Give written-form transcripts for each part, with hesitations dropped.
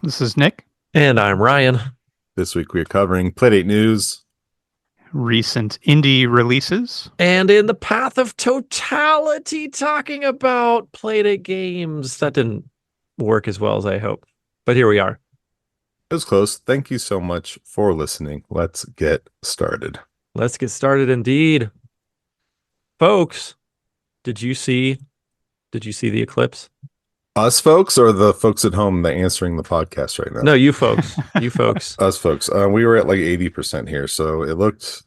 This is Nick. And I'm Ryan. This week we are covering Playdate news. Recent indie releases. And in the path of totality, talking about Playdate games. That didn't work as well as I hoped. But here we are. It was close. Thank you so much for listening. Let's get started. Let's get started indeed. Folks, did you see the eclipse? Us folks or the folks at home that answering the podcast right now? No, you folks. You folks. Us folks. We were at like 80% here, so it looked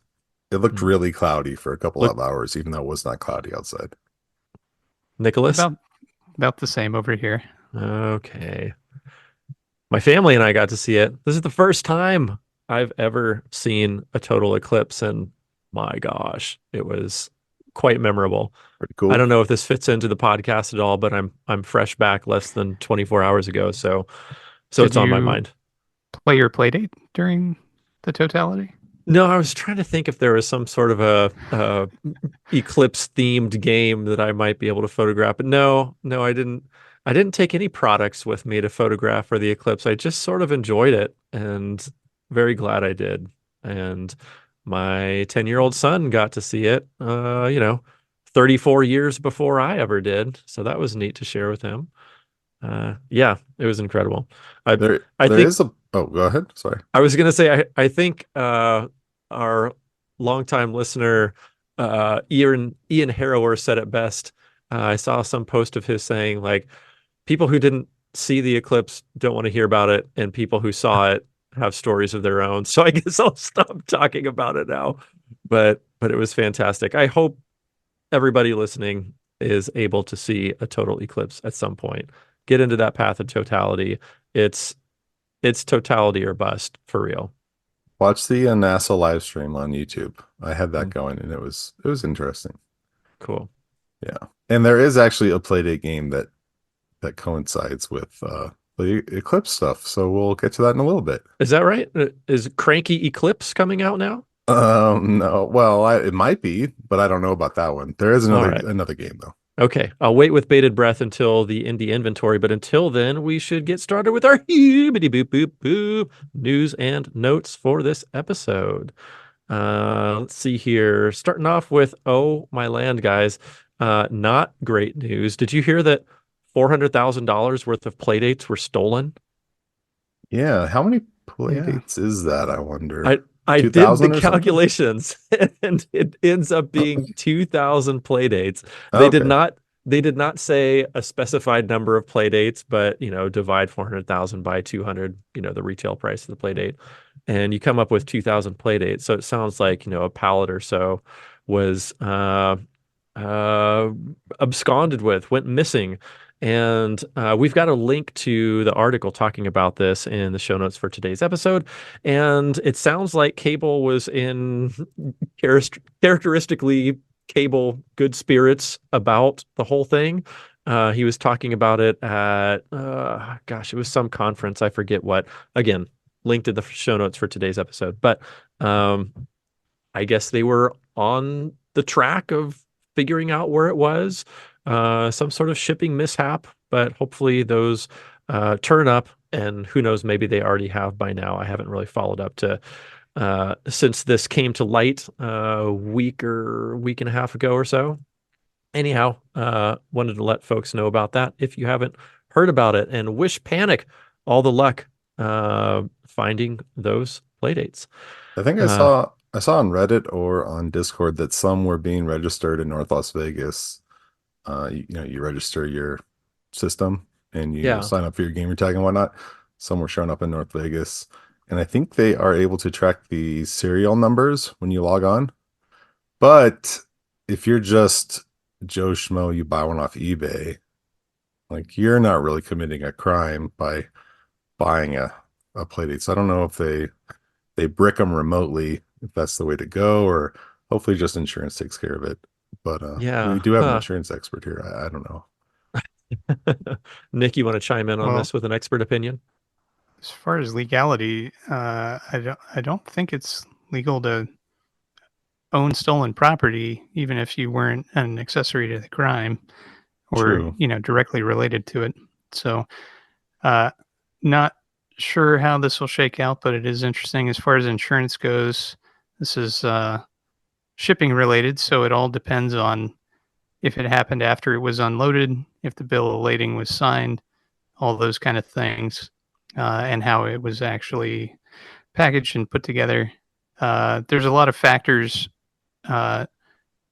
really cloudy for a couple of hours, even though it was not cloudy outside. Nicholas? About the same over here. Okay. My family and I got to see it. This is the first time I've ever seen a total eclipse, and my gosh, it was quite memorable. Pretty cool. I don't know if this fits into the podcast at all, but I'm fresh back less than 24 hours ago, so it's on my mind. Play your Playdate during the totality? No, I was trying to think if there was some sort of a eclipse themed game that I might be able to photograph, but no, I didn't take any products with me to photograph for the eclipse. I just sort of enjoyed it, and very glad I did. And my 10-year-old son got to see it, 34 years before I ever did. So that was neat to share with him. Yeah, it was incredible. Oh, go ahead. Sorry. I was going to say, I think our longtime listener, Ian Harrower, said it best. I saw some post of his saying, like, people who didn't see the eclipse don't want to hear about it, and people who saw it have stories of their own. So I guess I'll stop talking about it now. But it was fantastic. I hope everybody listening is able to see a total eclipse at some point. Get into that path of totality. It's totality or bust for real. Watch the NASA live stream on YouTube. I had that going, and it was interesting. Cool. Yeah, and there is actually a Playdate game that coincides with the eclipse stuff. So we'll get to that in a little bit. Is that right? Is Cranky Eclipse coming out now? No. Well, it might be, but I don't know about that one. There is another game though. Okay, I'll wait with bated breath until the indie inventory, but until then, we should get started with our boop news and notes for this episode. Let's see here. Starting off with, oh my land, guys, not great news. Did you hear that $400,000 worth of Playdates were stolen? Yeah, how many Playdates is that, I wonder? I did the calculations, and it ends up being 2,000 Playdates. They did not say a specified number of Playdates, but divide 400,000 by 200, the retail price of the Playdate, and you come up with 2,000 Playdates. So it sounds like a pallet or so was absconded with, went missing. And we've got a link to the article talking about this in the show notes for today's episode. And it sounds like Cable was in characteristically Cable good spirits about the whole thing. He was talking about it at, it was some conference. I forget what. Again, linked in the show notes for today's episode. But I guess they were on the track of figuring out where it was. Some sort of shipping mishap, but hopefully those turn up, and who knows, maybe they already have by now. I haven't really followed up to since this came to light a week and a half ago or so. Anyhow, wanted to let folks know about that if you haven't heard about it, and wish Panic all the luck finding those Playdates. I think I saw on Reddit or on Discord that some were being registered in North Las Vegas. You register your system and you sign up for your gamer tag and whatnot. Some were showing up in North Vegas, and I think they are able to track the serial numbers when you log on. But if you're just Joe Schmo, you buy one off eBay, like, you're not really committing a crime by buying a Playdate. So I don't know if they brick them remotely, if that's the way to go, or hopefully just insurance takes care of it. But we do have an insurance expert here. I don't know. Nick, you want to chime in on this with an expert opinion? As far as legality, I don't think it's legal to own stolen property, even if you weren't an accessory to the crime or True. Directly related to it. So, not sure how this will shake out, but it is interesting as far as insurance goes. This is shipping related, so it all depends on if it happened after it was unloaded, if the bill of lading was signed, all those kind of things, and how it was actually packaged and put together. There's a lot of factors uh,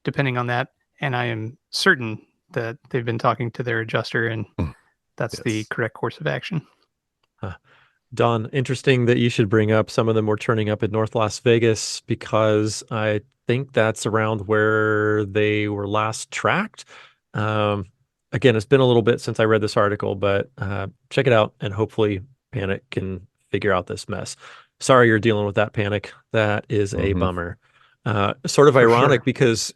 depending on that, and I am certain that they've been talking to their adjuster, and that's the correct course of action. Don, interesting that you should bring up some of them were turning up in North Las Vegas, because I think that's around where they were last tracked. Again, it's been a little bit since I read this article, but check it out, and hopefully Panic can figure out this mess. Sorry you're dealing with that, Panic. That is a bummer. Sort of ironic, because,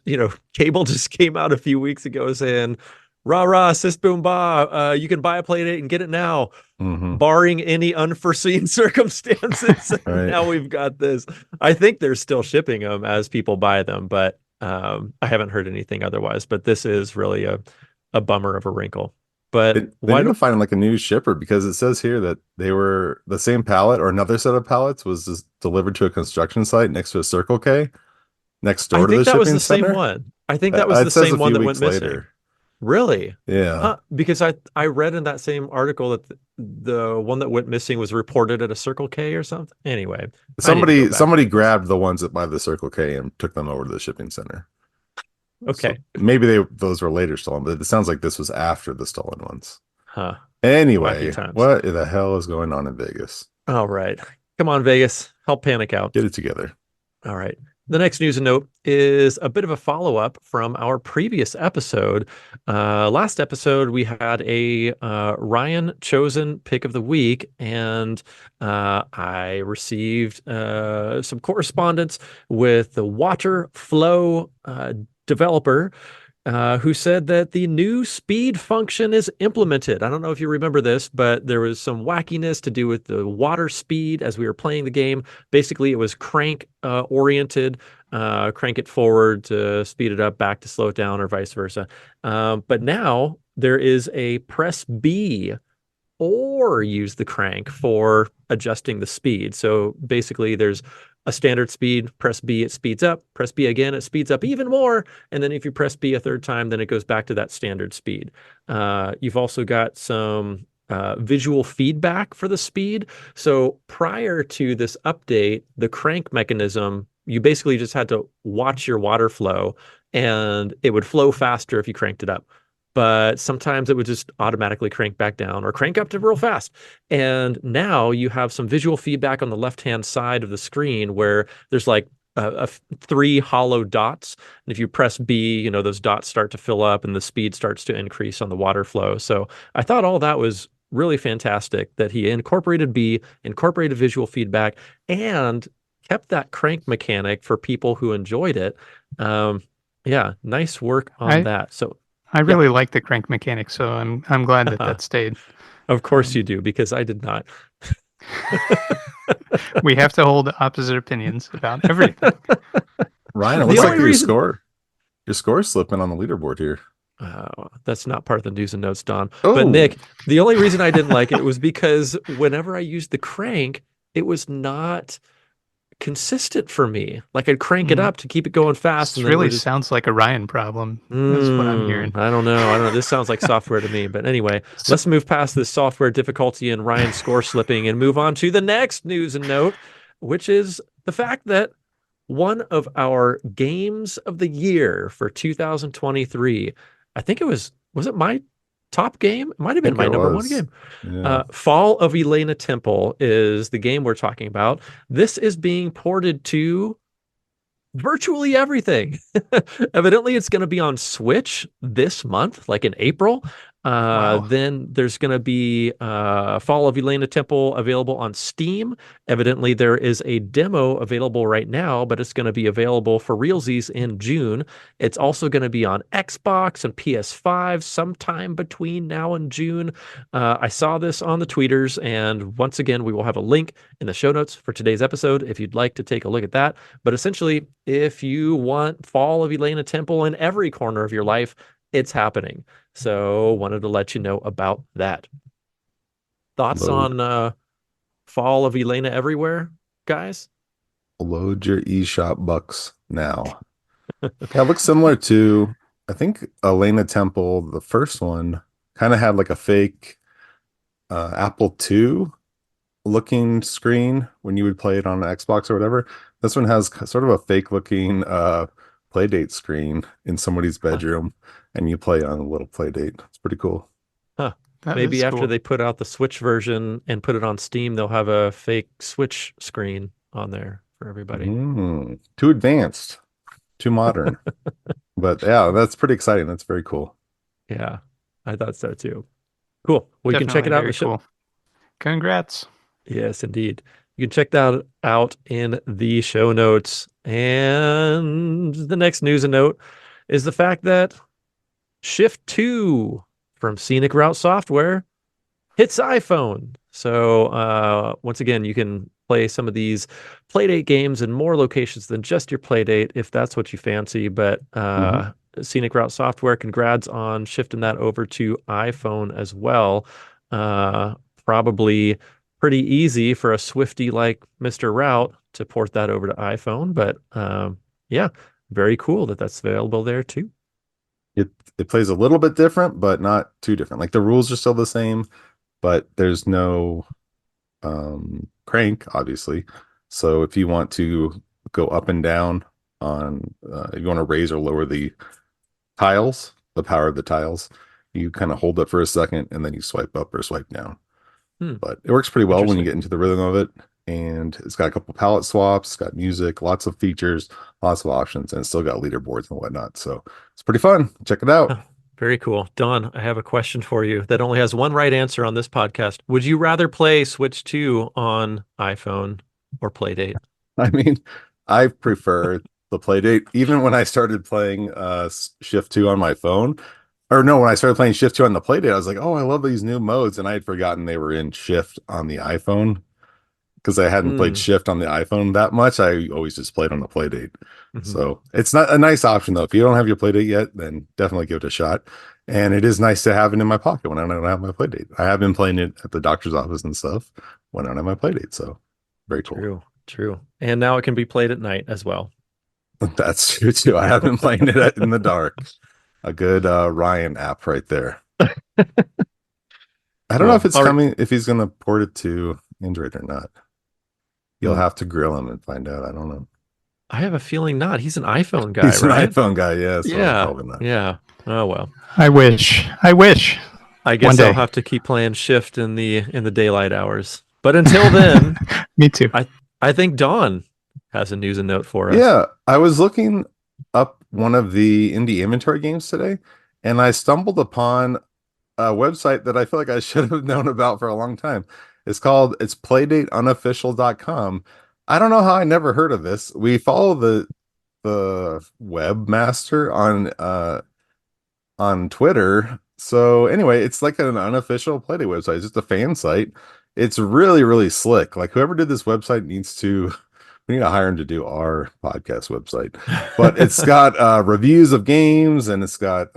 Cable just came out a few weeks ago saying, rah, rah, sis, boom, bah, you can buy a Playdate and get it now, barring any unforeseen circumstances. Right. Now we've got this. I think they're still shipping them as people buy them, but I haven't heard anything otherwise. But this is really a bummer of a wrinkle. But they need to find like a new shipper, because it says here that they were the same pallet or another set of pallets was just delivered to a construction site next to a Circle K next door to the shipping center. I think that was the same one. I think that was the same one that went missing. Really? Yeah. Because I read in that same article that the one that went missing was reported at a Circle K or something. Anyway, somebody grabbed the ones by the Circle K and took them over to the shipping center. Okay. So maybe those were later stolen, but it sounds like this was after the stolen ones. Huh. Anyway, what the hell is going on in Vegas? All right. Come on, Vegas. Help Panic out. Get it together. All right. The next news and note is a bit of a follow-up from our previous episode. Last episode, we had a Ryan chosen pick of the week, and I received some correspondence with the Water Flow developer, who said that the new speed function is implemented. I don't know if you remember this, but there was some wackiness to do with the water speed as we were playing the game. Basically, it was crank oriented, crank it forward to speed it up, back to slow it down, or vice versa. But now there is a press B or use the crank for adjusting the speed. So basically, there's a standard speed, press B, it speeds up, press B again, it speeds up even more. And then if you press B a third time, then it goes back to that standard speed. You've also got some visual feedback for the speed. So prior to this update, the crank mechanism, you basically just had to watch your water flow, and it would flow faster if you cranked it up. But sometimes it would just automatically crank back down or crank up to real fast. And now you have some visual feedback on the left-hand side of the screen where there's like 3 hollow dots. And if you press B, those dots start to fill up and the speed starts to increase on the water flow. So I thought all that was really fantastic that he incorporated B, incorporated visual feedback, and kept that crank mechanic for people who enjoyed it. Yeah, nice work on that. So I really like the crank mechanic, so I'm glad that stayed. Of course you do, because I did not. We have to hold opposite opinions about everything. Ryan, it looks like your score is slipping on the leaderboard here. That's not part of the news and notes, Don. Oh. But Nick, the only reason I didn't like it was because whenever I used the crank, it was not consistent for me. Like I'd crank it up to keep it going fast. This really sounds like a Ryan problem. That's what I'm hearing. I don't know. This sounds like software to me. But anyway, let's move past this software difficulty and Ryan score slipping and move on to the next news and note, which is the fact that one of our games of the year for 2023, I think was it my top game? It might have been my number one game. Yeah. Fall of Elena Temple is the game we're talking about. This is being ported to virtually everything. Evidently, it's going to be on Switch this month, like in April. Wow. Then there's going to be Fall of Elena Temple available on Steam. Evidently, there is a demo available right now, but it's going to be available for realsies in June. It's also going to be on Xbox and PS5 sometime between now and June. I saw this on the tweeters, and once again, we will have a link in the show notes for today's episode if you'd like to take a look at that. But essentially, if you want Fall of Elena Temple in every corner of your life, it's happening. So wanted to let you know about that. Thoughts on fall of Elena everywhere, guys? Load your eShop bucks now. Yeah, it looks similar to, I think, Elena Temple. The first one kind of had like a fake Apple II looking screen when you would play it on an Xbox or whatever. This one has sort of a fake looking Playdate screen in somebody's bedroom, and you play on a little Playdate. It's pretty cool. Huh. That Maybe is after cool. they put out the Switch version and put it on Steam, they'll have a fake Switch screen on there for everybody. Too advanced, too modern. But yeah, that's pretty exciting. That's very cool. Yeah, I thought so too. Cool. Well, you can check Definitely it out in very the show. cool. Congrats. Yes, indeed. You can check that out in the show notes. And the next news and note is the fact that Shift 2 from Scenic Route Software hits iPhone. So once again, you can play some of these Playdate games in more locations than just your Playdate if that's what you fancy. But Scenic Route Software, congrats on shifting that over to iPhone as well. Probably pretty easy for a Swiftie like Mr. Route to port that over to iPhone. But yeah, very cool that that's available there too. It plays a little bit different, but not too different. Like the rules are still the same, but there's no crank, obviously. So if you want to go up and down on, if you want to raise or lower the tiles, the power of the tiles, you kind of hold it for a second and then you swipe up or swipe down. But it works pretty well when you get into the rhythm of it. And it's got a couple palette swaps, it's got music, lots of features, lots of options, and it's still got leaderboards and whatnot. So it's pretty fun. Check it out. Oh, very cool. Don, I have a question for you that only has one right answer on this podcast. Would you rather play Switch 2 on iPhone or Playdate? I mean, I prefer the Playdate. Even when I started playing Shift 2 on my phone, or no, when I started playing Shift 2 on the Playdate, I was like, oh, I love these new modes. And I had forgotten they were in Shift on the iPhone because I hadn't played Shift on the iPhone that much. I always just played on the Playdate. So it's not a nice option, though. If you don't have your Playdate yet, then definitely give it a shot. And it is nice to have it in my pocket when I don't have my Playdate. I have been playing it at the doctor's office and stuff when I don't have my Playdate. So very cool. True. And now it can be played at night as well. That's true, too. I have been playing it in the dark. A good Ryan app right there. I don't know if it's coming, if he's going to port it to Android or not. You'll have to grill him and find out. I don't know. I have a feeling not. He's an iPhone guy, He's right? an iPhone guy, yeah. So yeah. not. Yeah. Oh, well. I wish. I guess I'll have to keep playing Shift in the daylight hours. But until then, me too. I think Dawn has a news and note for us. Yeah, I was looking up one of the indie inventory games today, and I stumbled upon a website that I feel like I should have known about for a long time. It's playdateunofficial.com. I don't know how I never heard of this. We follow the webmaster on Twitter. So anyway, it's like an unofficial Playdate website. It's just a fan site. It's really, really slick. Like whoever did this website we need to hire him to do our podcast website. But it's got reviews of games, and it's got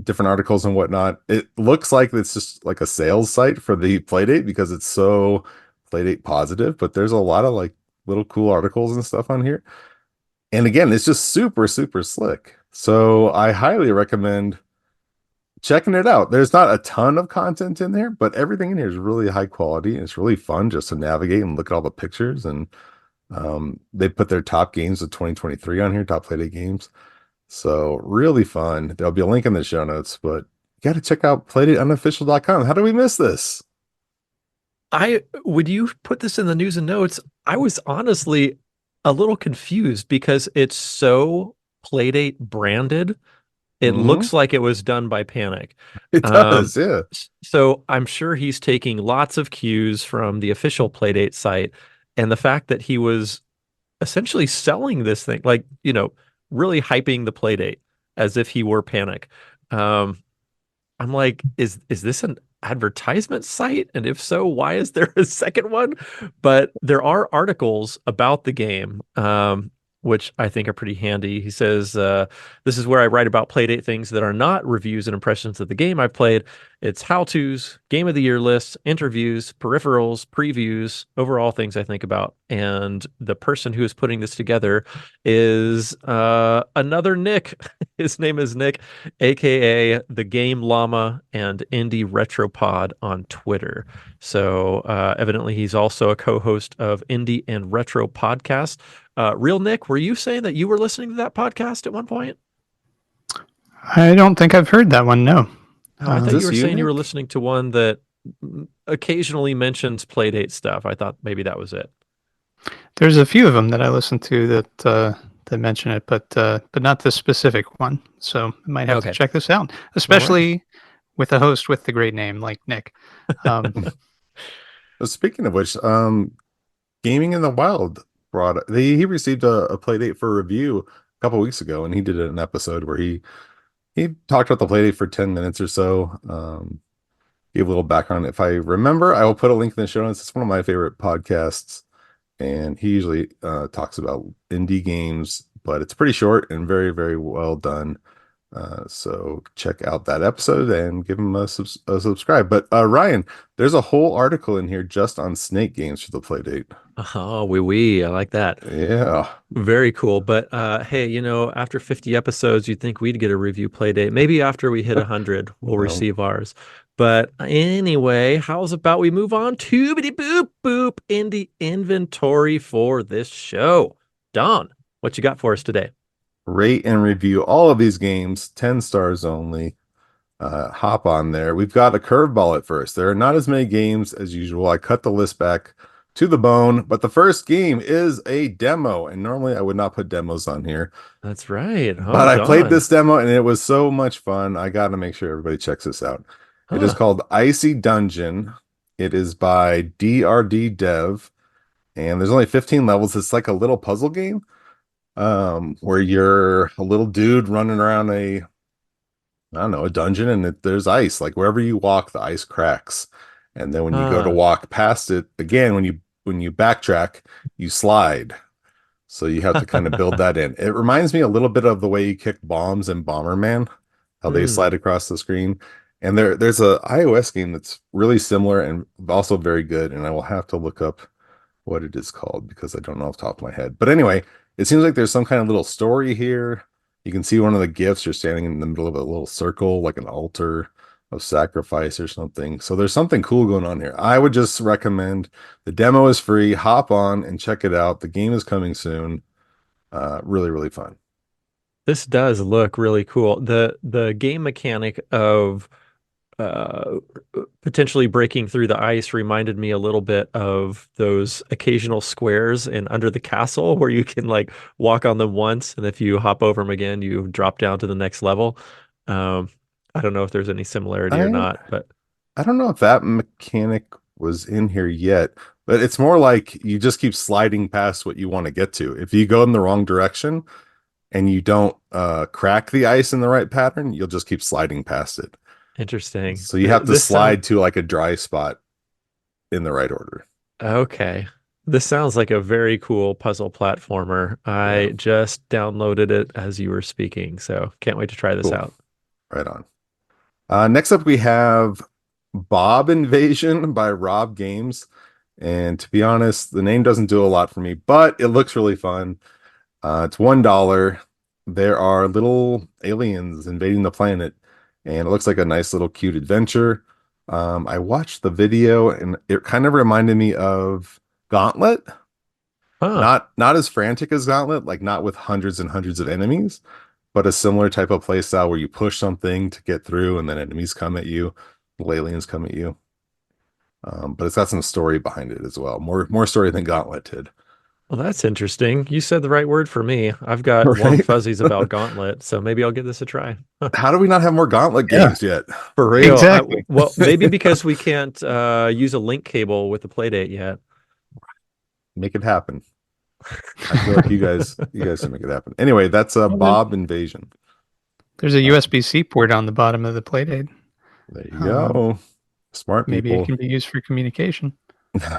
different articles and whatnot. It looks like it's just like a sales site for the Playdate because it's so Playdate positive, but there's a lot of like little cool articles and stuff on here. And again, it's just super, super slick. So I highly recommend checking it out. There's not a ton of content in there, but everything in here is really high quality. And it's really fun just to navigate and look at all the pictures. And they put their top games of 2023 on here, top Playdate games. So really fun. There'll be a link in the show notes, but you got to check out playdateunofficial.com. How do we miss this? Would you put this in the news and notes? I was honestly a little confused because it's so Playdate branded. It looks like it was done by Panic. It does, yeah. So I'm sure he's taking lots of cues from the official Playdate site, and the fact that he was essentially selling this thing, like, really hyping the Playdate as if he were Panic. I'm like, is this an advertisement site? And if so, why is there a second one? But there are articles about the game. which I think are pretty handy. He says, this is where I write about Playdate things that are not reviews and impressions of the game I've played. It's how-tos, game of the year lists, interviews, peripherals, previews, overall things I think about. And the person who is putting this together is another Nick. His name is Nick, aka the Game Llama and Indie Retropod on Twitter. So evidently he's also a co-host of Indie and Retro Podcast. Real Nick, were you saying that you were listening to that podcast at one point? I don't think I've heard that one, no. Oh, I thought you were saying Nick? you were listening to one that occasionally mentions Playdate stuff. I thought maybe that was it. There's a few of them that I listen to that mention it, but not the specific one. So I might have to check this out, especially with a host with the great name like Nick. Speaking of which, Gaming in the Wild he received a Playdate for review a couple weeks ago, and he did an episode where he talked about the Playdate for 10 minutes or so. Give a little background. If I remember, I will put a link in the show notes. It's one of my favorite podcasts, and he usually talks about indie games, but it's pretty short and very, very well done. So check out that episode and give him a subscribe. But Ryan, there's a whole article in here just on Snake games for the Playdate. Oh, I like that. Yeah. Very cool. But hey, after 50 episodes, you'd think we'd get a review Playdate. Maybe after we hit 100, we'll receive ours. But anyway, how's about we move on to boop boop in the inventory for this show? Don, what you got for us today? Rate and review all of these games, 10 stars only. Hop on there. We've got a curveball at first. There are not as many games as usual. I cut the list back to the bone, but the first game is a demo, and normally I would not put demos on here. That's right. But I played this demo and it was so much fun. I got to make sure everybody checks this out. It is called Icy Dungeon. It is by DRD Dev, and there's only 15 levels. It's like a little puzzle game where you're a little dude running around a dungeon, and there's ice. Like wherever you walk, the ice cracks. And then when you go to walk past it again, when you backtrack, you slide. So you have to kind of build that in. It reminds me a little bit of the way you kick bombs in Bomberman, how they slide across the screen. And there's a iOS game that's really similar and also very good. And I will have to look up what it is called because I don't know off the top of my head. But anyway, it seems like there's some kind of little story here. You can see one of the gifts. You're standing in the middle of a little circle, like an altar of sacrifice or something. So there's something cool going on here. I would just recommend the demo is free. Hop on and check it out. The game is coming soon. Really, really fun. This does look really cool. The game mechanic of potentially breaking through the ice reminded me a little bit of those occasional squares in Under the Castle where you can like walk on them once, and if you hop over them again, you drop down to the next level. I don't know if there's any similarity or not, but I don't know if that mechanic was in here yet, but it's more like you just keep sliding past what you want to get to. If you go in the wrong direction and you don't crack the ice in the right pattern, you'll just keep sliding past it. Interesting. So you have to slide to like a dry spot in the right order. Okay. This sounds like a very cool puzzle platformer. I just downloaded it as you were speaking, so can't wait to try this out. Right on. Next up, we have Bob Invasion by Rob Games. And to be honest, the name doesn't do a lot for me, but it looks really fun. It's $1. There are little aliens invading the planet, and it looks like a nice little cute adventure. I watched the video, and it kind of reminded me of Gauntlet. Not as frantic as Gauntlet, like not with hundreds and hundreds of enemies, but a similar type of play style where you push something to get through, and then enemies come at you, little aliens come at you. But it's got some story behind it as well. More story than Gauntlet did. Well, that's interesting. You said the right word for me. I've got warm fuzzies about Gauntlet, so maybe I'll give this a try. How do we not have more Gauntlet games yet? For real. Exactly. Well, maybe because we can't use a link cable with the Playdate yet. Make it happen. I feel like you guys can make it happen. Anyway, that's a Bob Invasion. There's a USB-C port on the bottom of the Playdate. There you go. Smart people. Maybe it can be used for communication.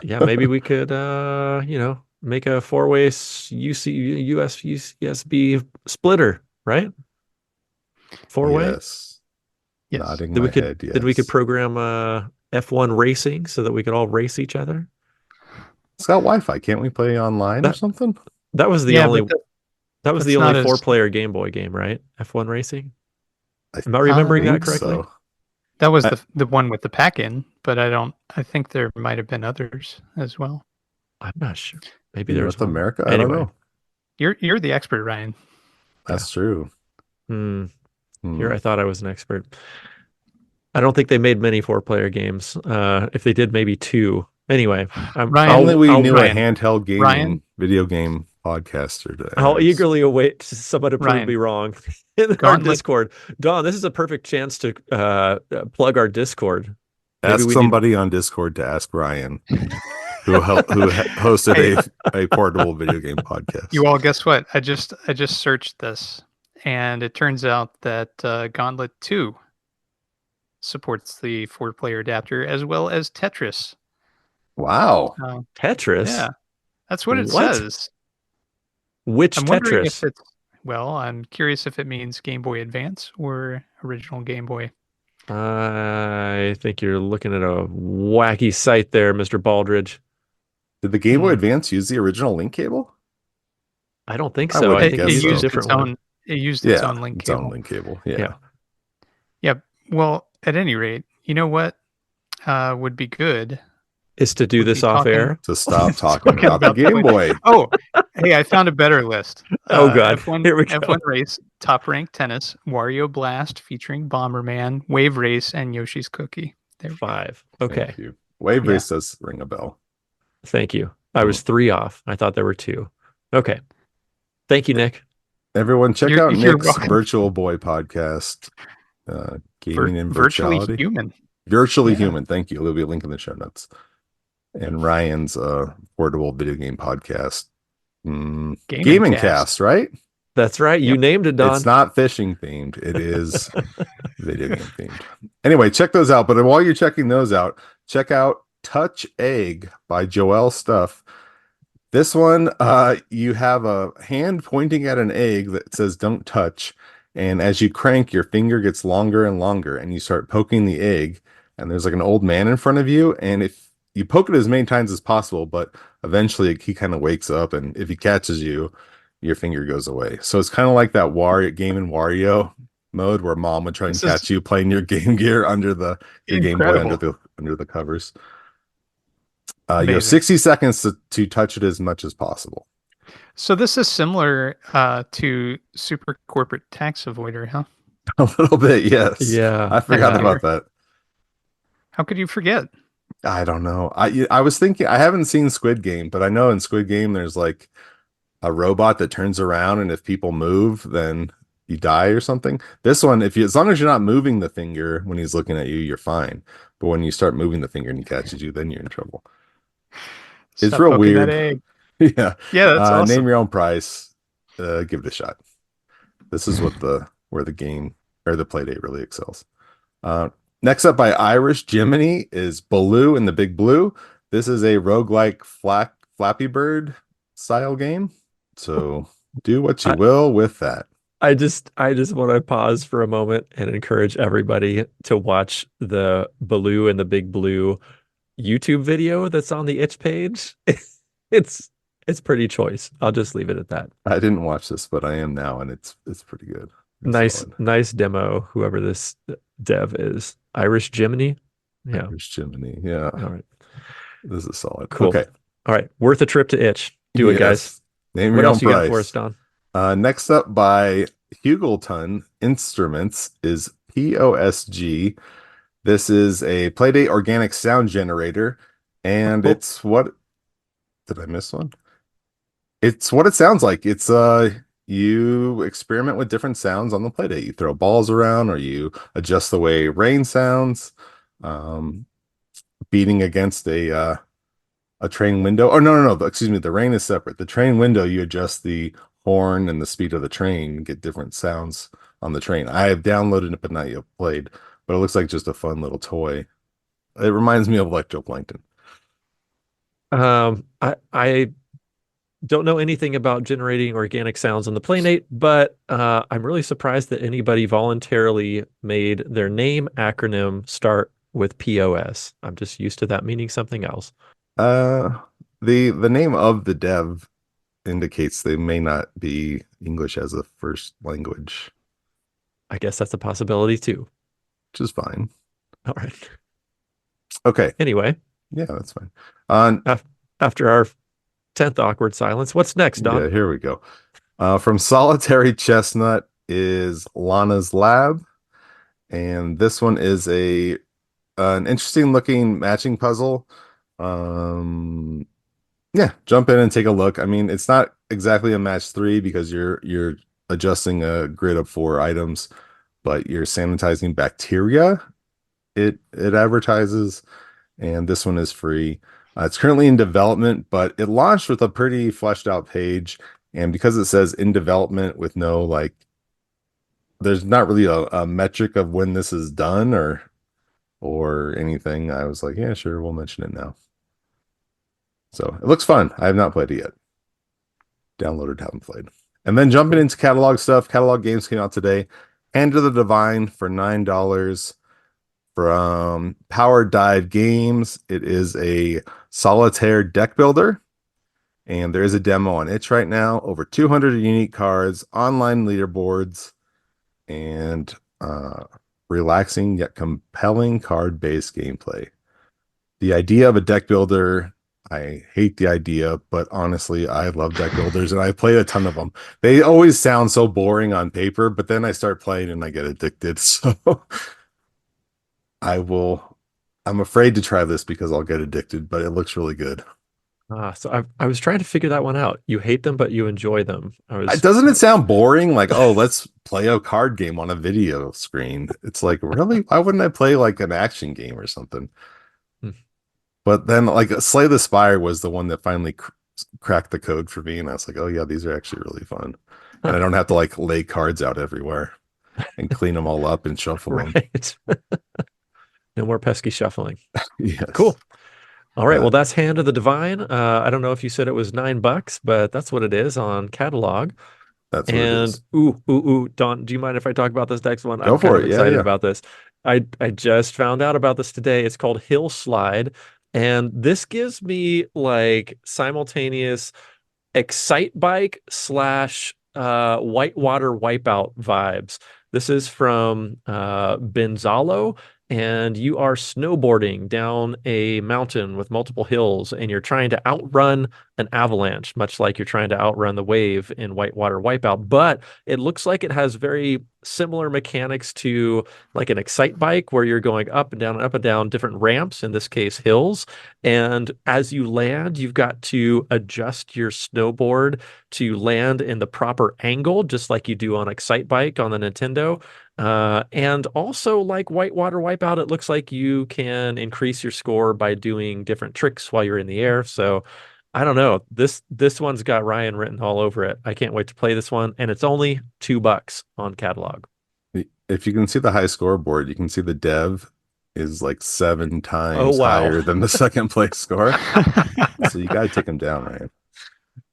Yeah, maybe we could, make a four-way USB splitter, right? Four-way. Yes. Yes. Nodding Then my we could head, yes. then we could program F1 racing so that we could all race each other. It's got Wi-Fi. Can't we play online or That something? that was the Yeah, only but that was that's the only not as four-player Game Boy game, right? F1 racing. I Am I remembering that think correctly? so. that was I- the one with the pack-in, but I think there might have been others as well. I'm not sure. Maybe In there's North one. America? I don't Anyway. know. You're the expert, Ryan. That's true. Hmm. Hmm. Here I thought I was an expert. I don't think they made many four-player games. If they did, maybe two. Anyway, Ryan, Only we knew Ryan, a handheld gaming Ryan? video game podcaster to I'll ask. eagerly await someone to prove Ryan. me wrong in our Gauntlet. Discord. Don, this is a perfect chance to plug our Discord. Maybe Ask we somebody on Discord to ask Ryan, who hosted a portable video game podcast. You all, guess what? I just searched this, and it turns out that Gauntlet 2 supports the 4-player adapter as well as Tetris. Wow. Tetris. Yeah, that's what it What? says. Which I'm wondering if Tetris? I'm curious if it means Game Boy Advance or original Game Boy. I think you're looking at a wacky site there, Mr. Baldridge. Did the Game Boy Advance use the original link cable? I don't think I so. wouldn't I think guess it used a so. different one. It used its own link its cable. own link cable. Yeah. Yeah. Well, at any rate, you know what would be good Is to do Would this be off talking- air. To stop talking Talking about the about the Game Boy. Oh, hey, I found a better list. Oh, God. F1, Here we go. F1 Race, Top Rank Tennis, Wario Blast featuring Bomberman, Wave Race, and Yoshi's Cookie. There we go. 5. Okay. Thank you. Wave Yeah. Race does ring a bell. Thank you. I was 3 off. I thought there were 2. Okay. Thank you, Nick. Everyone, check You're- out you're Nick's welcome. Virtual Boy podcast. Gaming and Virtually virtuality. Human. Virtually Yeah. Human. Thank you. There'll be a link in the show notes. And Ryan's portable video game podcast. Gaming Cast, right? That's right. You Yep. named it, Don. It's not fishing themed. It is video game themed. Anyway, check those out. But while you're checking those out, check out Touch Egg by Joel Stuff. This one, you have a hand pointing at an egg that says "Don't touch," and as you crank, your finger gets longer and longer, and you start poking the egg. And there's like an old man in front of you, and if you poke it as many times as possible, but eventually he kind of wakes up, and if he catches you, your finger goes away. So it's kind of like that Wario game in Wario mode where mom would try and This is catch you playing your Game Gear under your Game Boy incredible. under the covers. You have Amazing. 60 seconds to touch it as much as possible. So this is similar to Super Corporate Tax Avoider, huh? A little bit, yes. Yeah. I forgot Yeah. about that. How could you forget? I don't know. I was thinking, I haven't seen Squid Game, but I know in Squid Game there's like a robot that turns around, and if people move, then you die or something. This one, as long as you're not moving the finger when he's looking at you, you're fine. But when you start moving the finger and he catches you, then you're in trouble. It's Stop real poking that weird. egg. Yeah. Yeah, that's awesome. Name your own price. Give it a shot. This is where the game or the Playdate really excels. Next up by Irish Jiminy is Baloo and the Big Blue. This is a roguelike Flappy Bird style game. So do what you will with that. I just want to pause for a moment and encourage everybody to watch the Baloo and the Big Blue YouTube video that's on the itch page. It's pretty choice. I'll just leave it at that. I didn't watch this, but I am now, and it's pretty good. It's solid. Nice demo, whoever this dev is. Irish Jiminy? Yeah. Irish Jiminy. Yeah. All right. This is solid. Cool. Okay. All right. Worth a trip to itch. Do it, guys. Name What your own else you got price. for us, Don? Next up by Hugelton Instruments is POSG. This is a Playdate organic sound generator, and it's what did I miss one? It's what it sounds like. It's you experiment with different sounds on the Playdate. You throw balls around, or you adjust the way rain sounds, beating against a train window. Oh no, excuse me. The rain is separate. The train window, you adjust the horn and the speed of the train, and get different sounds on the train. I have downloaded it but not yet played, but it looks like just a fun little toy. It reminds me of Electroplankton. I don't know anything about generating organic sounds on the Playdate, but I'm really surprised that anybody voluntarily made their name acronym start with POS. I'm just used to that meaning something else. The name of the dev indicates they may not be English as a first language, I guess that's a possibility too. which is fine. All right. Okay. Anyway, Yeah, that's fine. After our 10th awkward silence, what's next, Don? Yeah, here we go. From Solitary Chestnut is Lana's Lab, and this one is an interesting looking matching puzzle. Yeah, jump in and take a look. I mean, it's not exactly a match 3 because you're adjusting a grid of 4 items, but you're sanitizing bacteria. It advertises, and this one is free. It's currently in development, but it launched with a pretty fleshed out page. And because it says in development with no there's not really a metric of when this is done or anything, I was like, yeah, sure, we'll mention it now. So it looks fun. I have not played it yet. Downloaded, haven't played. And then jumping into catalog stuff, catalog games came out today. Hand of the Divine for $9 from Power Dive Games. It is a solitaire deck builder, and there is a demo on itch right now. Over 200 unique cards, online leaderboards, and relaxing yet compelling card-based gameplay. The idea of a deck builder, I hate the idea, but honestly, I love deck builders, and I played a ton of them. They always sound so boring on paper, but then I start playing and I get addicted. So I'm afraid to try this because I'll get addicted, but it looks really good. So I was trying to figure that one out. You hate them, but you enjoy them. Doesn't it sound boring? Like, oh, let's play a card game on a video screen. It's like, really? Why wouldn't I play like an action game or something? But then like Slay the Spire was the one that finally cracked the code for me. And I was like, oh yeah, these are actually really fun. And I don't have to like lay cards out everywhere and clean them all up and shuffle them. No more pesky shuffling. Yes. Cool. All right. Well, that's Hand of the Divine. I don't know if you said it was $9, but that's what it is on catalog. That's what it is. Ooh, Don, do you mind if I talk about this next one? Go for it. Excited about this. I just found out about this today. It's called Hill Slide, and this gives me like simultaneous Excite Bike / Whitewater Wipeout vibes. This is from Benzalo, and you are snowboarding down a mountain with multiple hills, and you're trying to outrun an avalanche, much like you're trying to outrun the wave in Whitewater Wipeout. But it looks like it has very similar mechanics to like an Excite Bike, where you're going up and down different ramps, in this case hills, and as you land, you've got to adjust your snowboard to land in the proper angle, just like you do on Excite Bike on the Nintendo. And also, like Whitewater Wipeout, it looks like you can increase your score by doing different tricks while you're in the air. So I don't know. This one's got Ryan written all over it. I can't wait to play this one, and it's only $2 on catalog. If you can see the high scoreboard, you can see the dev is like 7 times higher than the second place score. So you got to take him down, Ryan.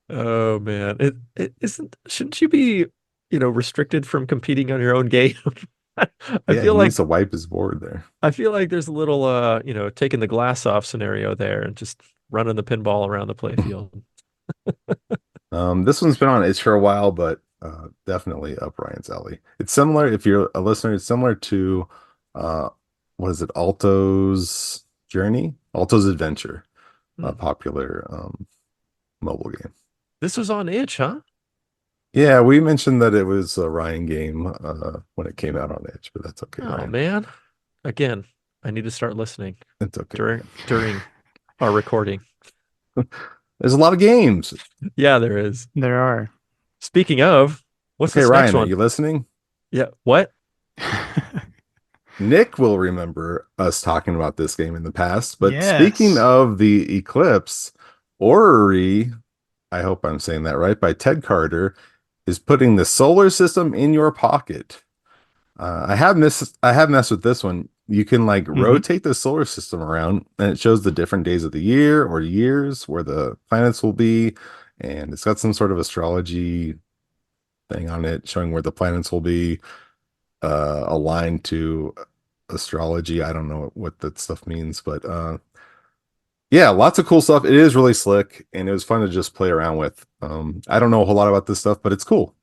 Oh man, it isn't. Shouldn't you be, restricted from competing on your own game? I feel like he needs to wipe his board there. I feel like there's a little, taking the glass off scenario there and just running the pinball around the playfield. This one's been on itch for a while, but definitely up Ryan's alley. It's similar, if you're a listener, it's similar to what is it, Alto's Adventure, a popular mobile game. This was on itch, huh? Yeah, we mentioned that it was a Ryan game when it came out on itch, but that's okay. Oh Ryan. Man, again, I need to start listening. It's okay during our recording. There's a lot of games. Yeah, there is. There are. Speaking of, what's this Ryan, next one? are you listening? Yeah. What? Nick will remember us talking about this game in the past, but Speaking of the Eclipse, Orrery, I hope I'm saying that right, by Ted Carter, is putting the solar system in your pocket. I have messed with this one. You can rotate the solar system around, and it shows the different days of the year or years where the planets will be, and it's got some sort of astrology thing on it, showing where the planets will be aligned to astrology. I don't know what that stuff means, but yeah, lots of cool stuff. It is really slick, and it was fun to just play around with. I don't know a whole lot about this stuff, but it's cool.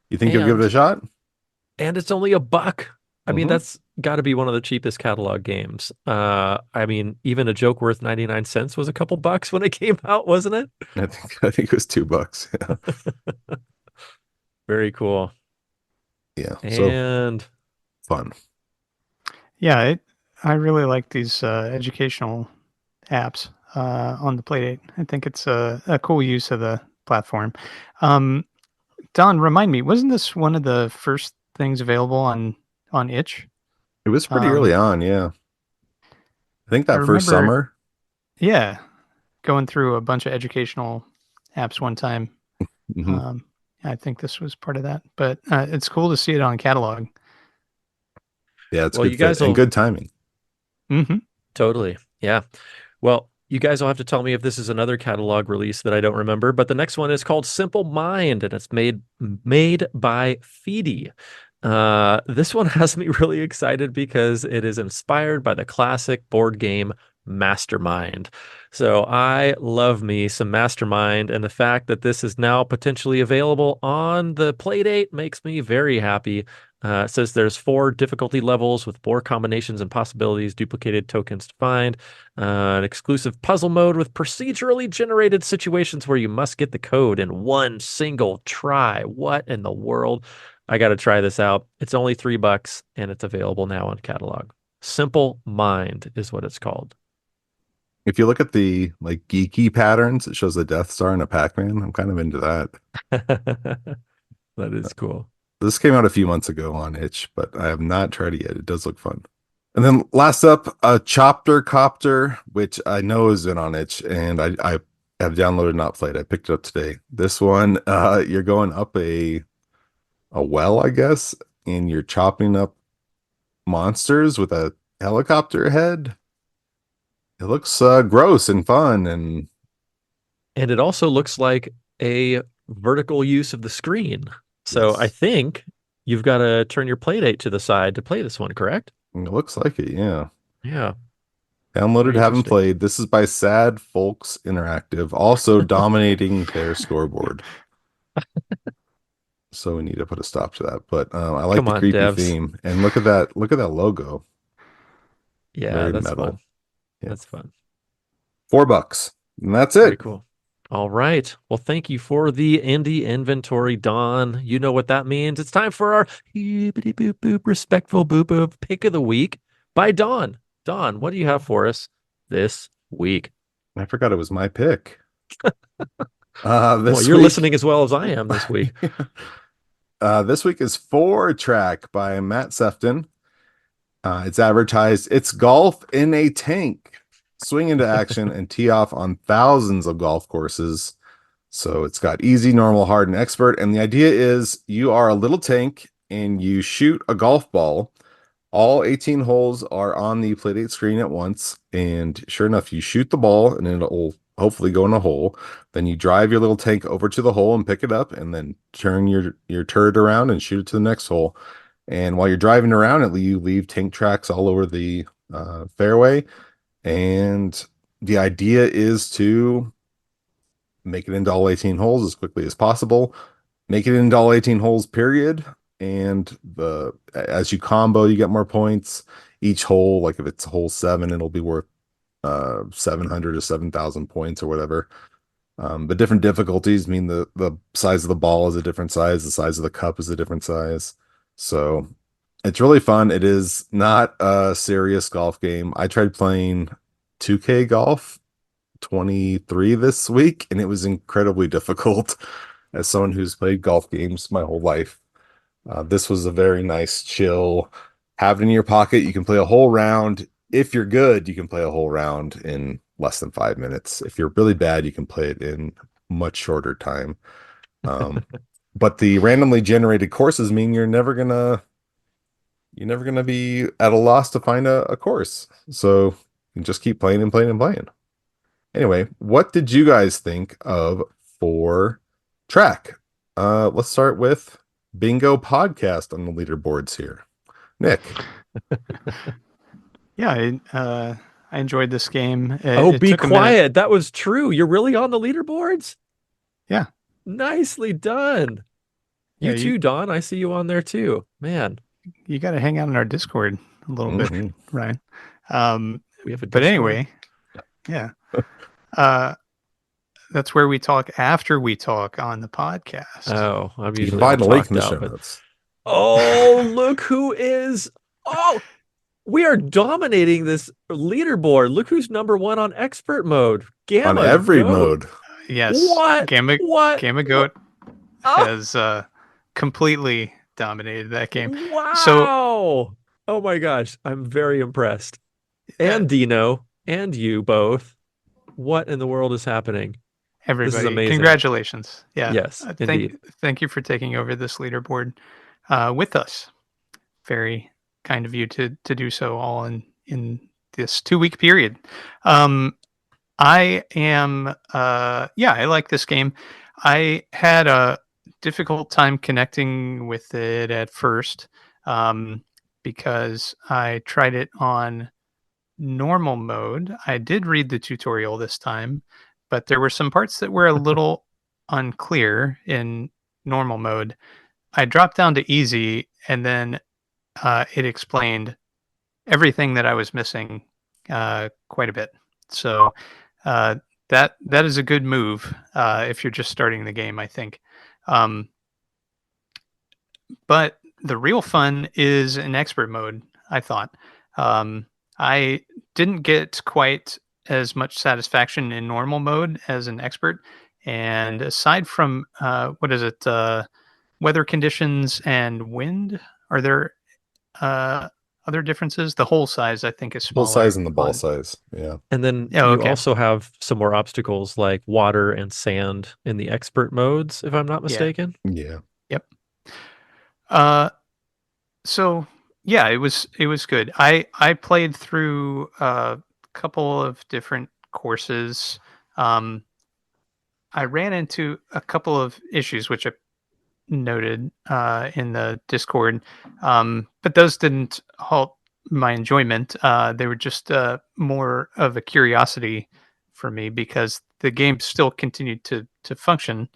You think you'll give it a shot? And it's only $1. I mean, Mhm. that's got to be one of the cheapest catalog games. I mean, even a joke worth 99 cents was a couple bucks when it came out, wasn't it? I think it was $2. Yeah. Very cool. Yeah. So And fun. Yeah, I really like these educational apps on the Playdate. I think it's a cool use of the platform. Um, Don, remind me, wasn't this one of the first things available on itch? It was pretty Um, early on. Yeah. I think I that first remember, summer. yeah, going through a bunch of educational apps one time. Mhm. Um, I think this was part of that, but it's cool to see it on catalog. Yeah, it's a well, good you fit guys and will good timing. Hmm. totally. Yeah. Well, you guys will have to tell me if this is another catalog release that I don't remember, but the next one is called Simple Mind, and it's made by Fede. This one has me really excited because it is inspired by the classic board game Mastermind. So I love me some Mastermind, and the fact that this is now potentially available on the Playdate makes me very happy. It says there's 4 difficulty levels with 4 combinations and possibilities, duplicated tokens to find, an exclusive puzzle mode with procedurally generated situations where you must get the code in one single try. What in the world? I got to try this out. It's only $3 and it's available now on catalog. Simple Mind is what it's called. If you look at the like geeky patterns, it shows the Death Star and a Pac-Man. I'm kind of into that. That is cool. This came out a few months ago on itch, but I have not tried it yet. It does look fun. And then last up, a Chopter Copter, which I know is in on itch, and I have downloaded, not played. I picked it up today. This one, you're going up a well, I guess, and you're chopping up monsters with a helicopter head. It looks gross and fun, and And it also looks like a vertical use of the screen. So I yes, think you've got to turn your Playdate to the side to play this one, correct? it looks like it. Yeah. Yeah. Downloaded, Very haven't interesting. played. This is by Sad Folks Interactive, also dominating their scoreboard. So we need to put a stop to that. But I like Come the on, creepy devs. theme, and look at that! Look at that logo. Yeah, Very that's metal. fun. Yeah, That's fun. $4, and that's Very it. cool. All right. Well, thank you for the indie inventory, Don. You know what that means. It's time for our hibbity boop boop respectful boop boop pick of the week by Don. Don, what do you have for us this week? I forgot it was my pick. Well, This you're week, listening as well as I am this week. this week is Fore Track by Matt Sefton. It's advertised. It's golf in a tank. Swing into action and tee off on thousands of golf courses. So it's got easy, normal, hard, and expert. And the idea is you are a little tank and you shoot a golf ball. All 18 holes are on the Playdate screen at once. And sure enough, you shoot the ball and it'll hopefully go in a hole. Then you drive your little tank over to the hole and pick it up and then turn your turret around and shoot it to the next hole. And while you're driving around, you leave tank tracks all over the fairway. And the idea is to make it into all 18 holes as quickly as possible. Make it into all 18 holes, period. And as you combo, you get more points. Each hole, like if it's hole 7, it'll be worth 700 to 7,000 points or whatever. But different difficulties mean the size of the ball is a different size, the size of the cup is a different size. So it's really fun. It is not a serious golf game. I tried playing 2K Golf 23 this week, and it was incredibly difficult as someone who's played golf games my whole life. This was a very nice, chill, have it in your pocket. You can play a whole round. If you're good, you can play a whole round in less than 5 minutes. If you're really bad, you can play it in much shorter time. But the randomly generated courses mean you're never gonna be at a loss to find a course. So you can just keep playing and playing and playing. Anyway, what did you guys think of for track. Let's start with Bingo Podcast on the leaderboards here. Nick. Yeah, I enjoyed this game. Be took a minute. quiet. That was true. You're really on the leaderboards? Yeah. Nicely done. You too, Don. I see you on there too. Man. You got to hang out in our Discord a little bit, Ryan. We have a Discord. But anyway, yeah. That's where we talk after we talk on the podcast. Oh, I'm You usually can find a link in the out, show but... notes. Oh, look who is... Oh, we are dominating this leaderboard. Look who's number 1 on expert mode. Gamma on every Goat. mode. Yes. What? Gamma Goat Oh. has completely dominated that game. Wow. So, oh my gosh. I'm very impressed. And Dino and you both. What in the world is happening? Everybody, this is amazing. Congratulations. Yeah. Yes, indeed. Thank you for taking over this leaderboard with us. Very kind of you to do so all in this 2-week period. I am I like this game. I had a difficult time connecting with it at first because I tried it on normal mode. I did read the tutorial this time, but there were some parts that were a little unclear in normal mode. I dropped down to easy, and then it explained everything that I was missing quite a bit. So that is a good move if you're just starting the game, I think. But the real fun is in expert mode, I thought. I didn't get quite as much satisfaction in normal mode as an expert. And aside from, weather conditions and wind, are there other differences? The hole size, I think, is smaller. Hole size and the ball size, yeah. And then you also have some more obstacles like water and sand in the expert modes, if I'm not mistaken. Yeah. Yep. So yeah, it was good. I played through a couple of different courses. I ran into a couple of issues which I noted in the Discord, but those didn't halt my enjoyment. They were just more of a curiosity for me because the game still continued to function,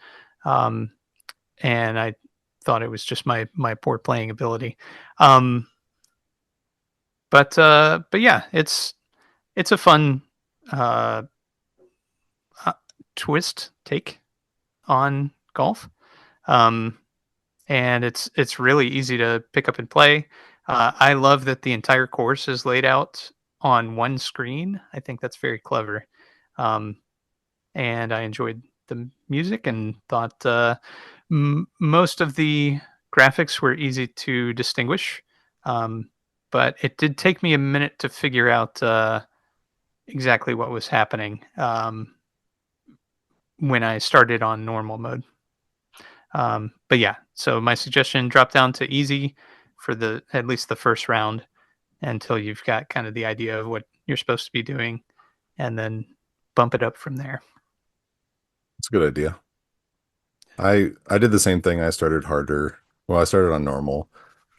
and I thought it was just my poor playing ability. But yeah, it's a fun twist take on golf. And it's really easy to pick up and play. I love that the entire course is laid out on one screen. I think that's very clever. And I enjoyed the music and thought most of the graphics were easy to distinguish. But it did take me a minute to figure out exactly what was happening when I started on normal mode. But yeah, so my suggestion, drop down to easy for at least the first round until you've got kind of the idea of what you're supposed to be doing, and then bump it up from there. That's a good idea. I did the same thing. I started harder. Well, I started on normal.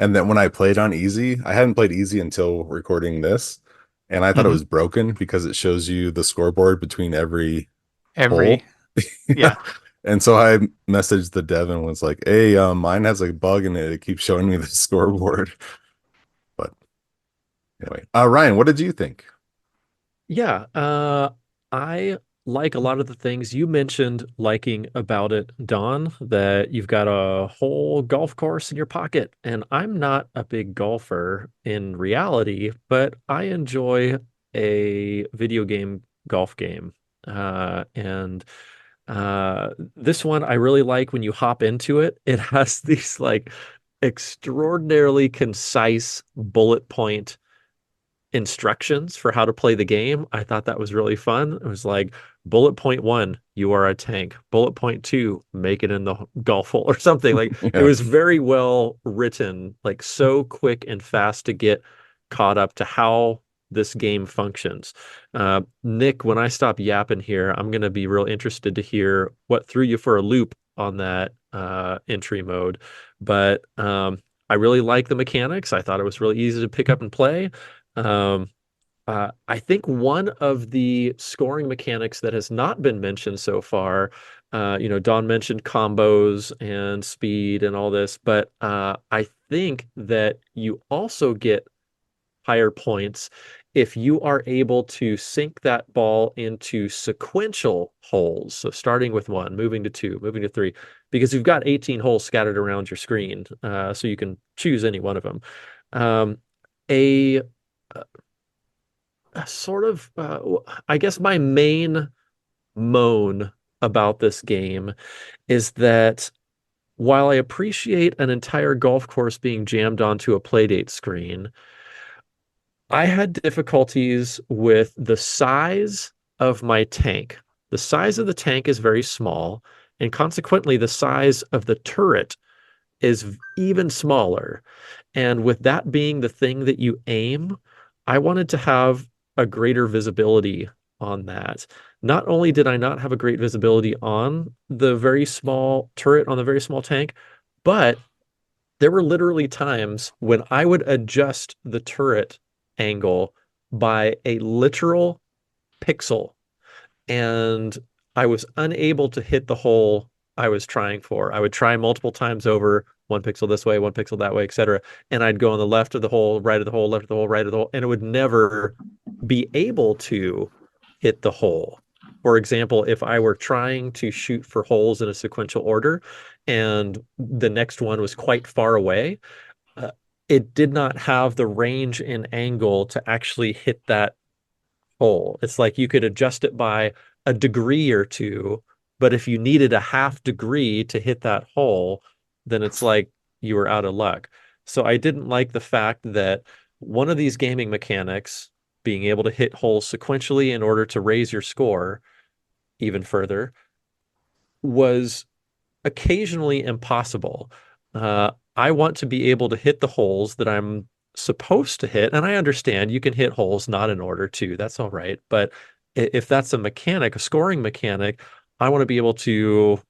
And then when I played on easy, I hadn't played easy until recording this. And I thought it was broken because it shows you the scoreboard between every hole. Yeah. And so I messaged the dev and was like, hey, mine has a bug in it. It keeps showing me the scoreboard. But anyway, Ryan, what did you think? Yeah, I like a lot of the things you mentioned liking about it, Don, that you've got a whole golf course in your pocket. And I'm not a big golfer in reality, but I enjoy a video game golf game. And this one I really like when you hop into it. It has these like extraordinarily concise bullet point instructions for how to play the game. I thought that was really fun. It was like bullet point 1, you are a tank. Bullet point 2, make it in the golf hole or something. Like Yeah. It was very well written, like so quick and fast to get caught up to how this game functions. Nick, when I stop yapping here, I'm going to be real interested to hear what threw you for a loop on that entry mode. But I really like the mechanics. I thought it was really easy to pick up and play. I think one of the scoring mechanics that has not been mentioned so far, Don mentioned combos and speed and all this, but I think that you also get higher points if you are able to sink that ball into sequential holes. So starting with 1, moving to 2, moving to 3, because you've got 18 holes scattered around your screen, so you can choose any one of them. A sort of, I guess my main moan about this game is that while I appreciate an entire golf course being jammed onto a Playdate screen, I had difficulties with the size of my tank. The size of the tank is very small, and consequently, the size of the turret is even smaller. And with that being the thing that you aim, I wanted to have a greater visibility on that. Not only did I not have a great visibility on the very small turret on the very small tank, but there were literally times when I would adjust the turret angle by a literal pixel, and I was unable to hit the hole I was trying for. I would try multiple times over, 1 pixel this way, 1 pixel that way, etc. And I'd go on the left of the hole, right of the hole, left of the hole, right of the hole, and it would never be able to hit the hole. For example, if I were trying to shoot for holes in a sequential order and the next one was quite far away, it did not have the range and angle to actually hit that hole. It's like you could adjust it by a degree or two, but if you needed a half degree to hit that hole, then it's like you were out of luck. So I didn't like the fact that one of these gaming mechanics, being able to hit holes sequentially in order to raise your score even further, was occasionally impossible. I want to be able to hit the holes that I'm supposed to hit, and I understand you can hit holes not in order to. That's all right. But if that's a mechanic, a scoring mechanic, I want to be able to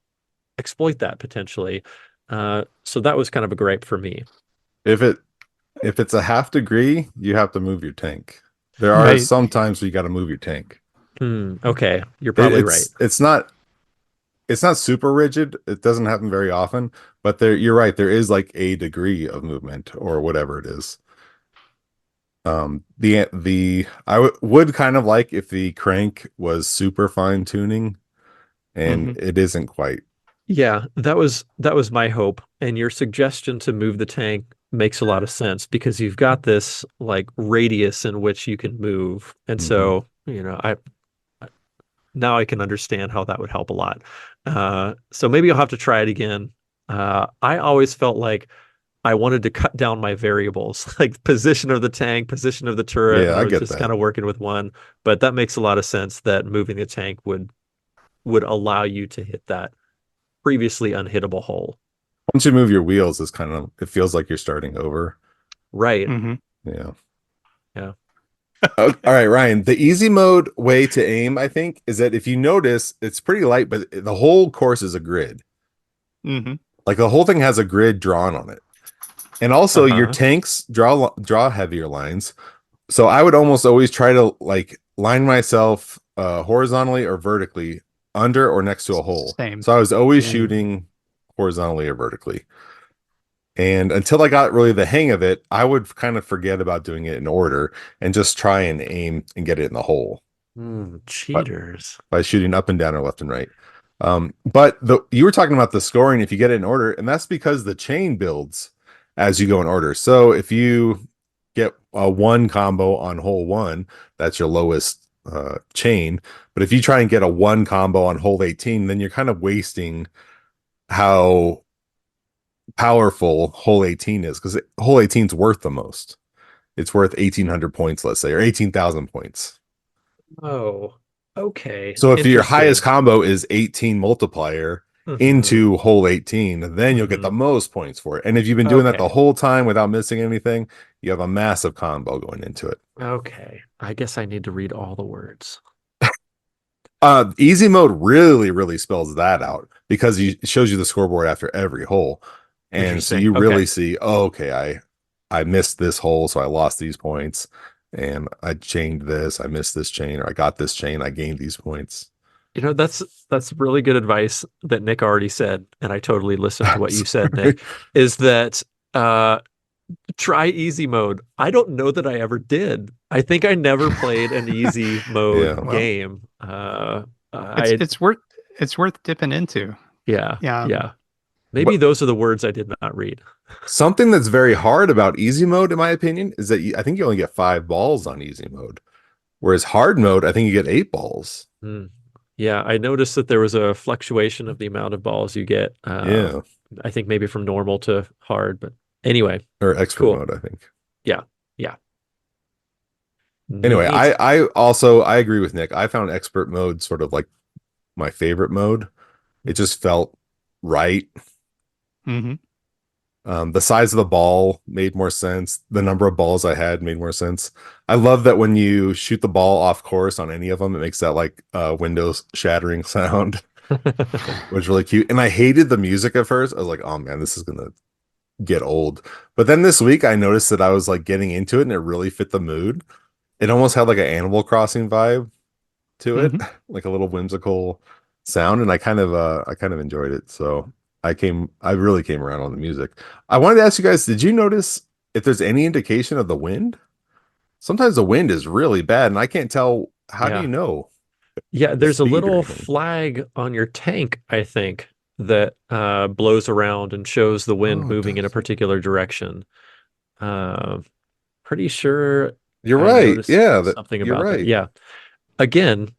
exploit that potentially. So that was kind of a gripe for me. If it's a half degree, you have to move your tank. There are some times where you got to move your tank. Okay, you're probably right. It's not super rigid. It doesn't happen very often, but you're right. There is like a degree of movement or whatever it is. I would kind of like if the crank was super fine tuning, and it isn't quite. Yeah, that was my hope. And your suggestion to move the tank makes a lot of sense because you've got this like radius in which you can move. And so, now I can understand how that would help a lot. So maybe I'll have to try it again. I always felt like I wanted to cut down my variables, like position of the tank, position of the turret. Yeah, I I was get just that. kind of working with one, but that makes a lot of sense that moving the tank would allow you to hit that previously unhittable hole. Once you move your wheels, it feels like you're starting over. Right. Yeah. Yeah. All right, Ryan. The easy mode way to aim, I think, is that if you notice, it's pretty light, but the whole course is a grid. Like the whole thing has a grid drawn on it. And also your tanks draw heavier lines. So I would almost always try to like line myself horizontally or vertically under or next to a hole. Same. So I was always shooting horizontally or vertically. And until I got really the hang of it, I would kind of forget about doing it in order and just try and aim and get it in the hole. Cheaters. By shooting up and down or left and right. But you were talking about the scoring if you get it in order, and that's because the chain builds as you go in order. So if you get a 1 combo on hole 1, that's your lowest chain. But if you try and get a 1 combo on hole 18, then you're kind of wasting how powerful hole 18 is, because hole 18 is worth the most. It's worth 1,800 points, let's say, or 18,000 points. Oh, okay. So if your highest combo is 18 multiplier into hole 18, then you'll get the most points for it. And if you've been doing that the whole time without missing anything, you have a massive combo going into it. Okay. I guess I need to read all the words. Easy mode really spells that out because it shows you the scoreboard after every hole. And so you really see, I missed this hole, so I lost these points. And I chained this, I missed this chain, or I got this chain, I gained these points. That's really good advice that Nick already said, and I totally listened to what you said, Nick, is that try easy mode. I don't know that I ever did. I think I never played an easy mode game. It's worth dipping into. Yeah. Maybe those are the words I did not read. Something that's very hard about easy mode, in my opinion, is that I think you only get 5 balls on easy mode. Whereas hard mode, I think you get 8 balls. Yeah, I noticed that there was a fluctuation of the amount of balls you get. I think maybe from normal to hard, but anyway. Or expert mode, I think. Yeah. Anyway, I agree with Nick. I found expert mode sort of like my favorite mode. It just felt right. The size of the ball made more sense. The number of balls I had made more sense. I love that when you shoot the ball off course on any of them, it makes that like windows shattering sound, which was really cute. And I hated the music at first. I was like, oh man, this is gonna get old. But then this week I noticed that I was like getting into it and it really fit the mood. It almost had like an Animal Crossing vibe to it, like a little whimsical sound, and I kind of enjoyed it. So I really came around on the music. I wanted to ask you guys, did you notice if there's any indication of the wind? Sometimes the wind is really bad, and I can't tell. How do you know? Yeah, there's a little flag on your tank, I think, that blows around and shows the wind moving in a particular direction. Pretty sure you're right. Yeah, something about that. Yeah. Again,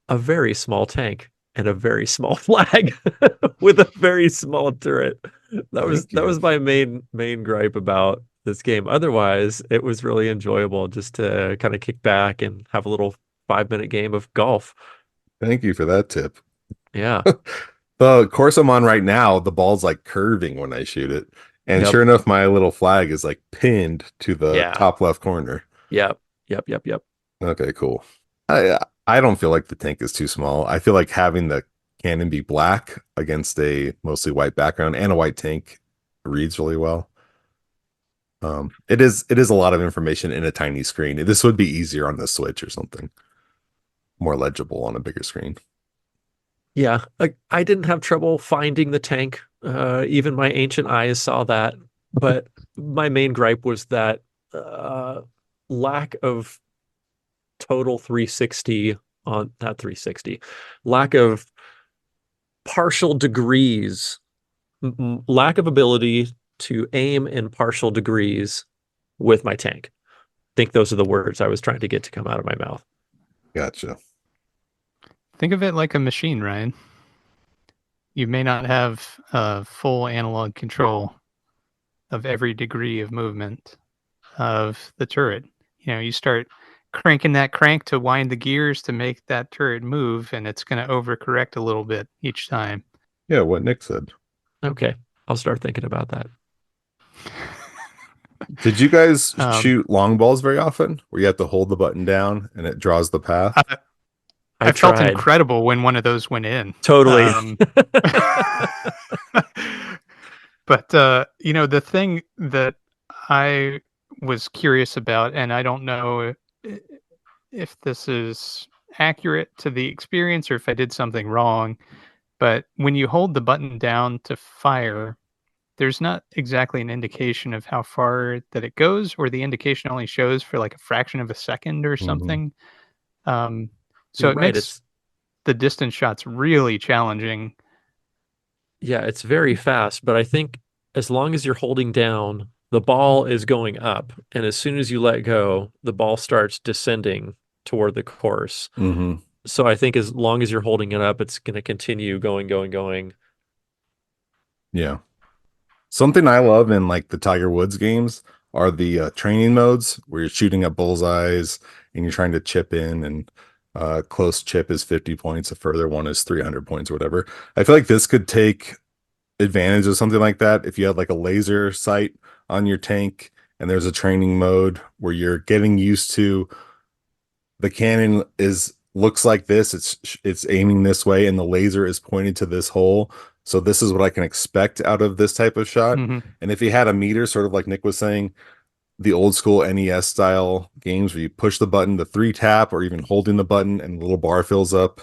a very small tank and a very small flag with a very small turret. That was my main gripe about this game. Otherwise, it was really enjoyable just to kind of kick back and have a little 5-minute game of golf. Thank you for that tip. Yeah. The course I'm on right now, the ball's like curving when I shoot it. And sure enough, my little flag is like pinned to the top left corner. Yep. Okay, cool. I don't feel like the tank is too small. I feel like having the cannon be black against a mostly white background and a white tank reads really well. It is a lot of information in a tiny screen. This would be easier on the Switch or something. More legible on a bigger screen. Yeah, I didn't have trouble finding the tank. Even my ancient eyes saw that. But my main gripe was that lack of total 360 on not 360, lack of partial degrees, lack of ability to aim in partial degrees with my tank. I think those are the words I was trying to get to come out of my mouth. Gotcha. Think of it like a machine, Ryan. You may not have full analog control of every degree of movement of the turret. You start cranking that crank to wind the gears to make that turret move, and it's going to overcorrect a little bit each time. Yeah, what Nick said. Okay, I'll start thinking about that. Did you guys shoot long balls very often, where you have to hold the button down and it draws the path? I felt incredible when one of those went in. Totally. But the thing that I was curious about, and I don't know if this is accurate to the experience or if I did something wrong, but when you hold the button down to fire, there's not exactly an indication of how far that it goes, or the indication only shows for like a fraction of a second or something. So it makes the distance shots really challenging. Yeah, it's very fast, but I think as long as you're holding down, the ball is going up, and as soon as you let go, the ball starts descending toward the course. So I think as long as you're holding it up, it's going to continue going. Yeah. Something I love in like the Tiger Woods games are the training modes where you're shooting at bullseyes and you're trying to chip in, and close chip is 50 points, a further one is 300 points or whatever. I feel like this could take advantage of something like that. If you had like a laser sight on your tank and there's a training mode where you're getting used to the cannon looks like this, it's aiming this way and the laser is pointed to this hole. So this is what I can expect out of this type of shot. Mm-hmm. And if you had a meter, sort of like Nick was saying, the old school NES style games where you push the button, the 3-tap, or even holding the button and the little bar fills up.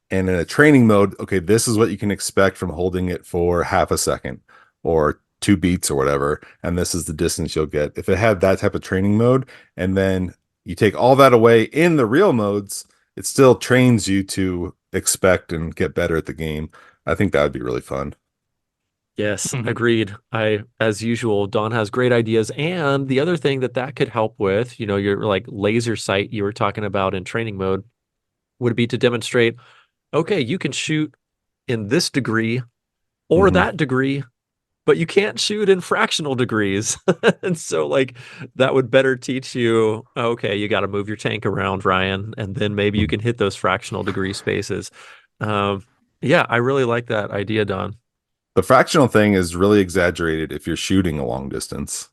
And in a training mode, okay, this is what you can expect from holding it for half a second or 2 beats or whatever. And this is the distance you'll get. If it had that type of training mode, and then you take all that away in the real modes, it still trains you to expect and get better at the game. I think that would be really fun. Yes, agreed. As usual, Don has great ideas. And the other thing that could help with, your like laser sight you were talking about in training mode would be to demonstrate, okay, you can shoot in this degree or that degree, but you can't shoot in fractional degrees. And so like that would better teach you, okay, you got to move your tank around, Ryan, and then maybe you can hit those fractional degree spaces. Yeah, I really like that idea, Don. The fractional thing is really exaggerated if you're shooting a long distance.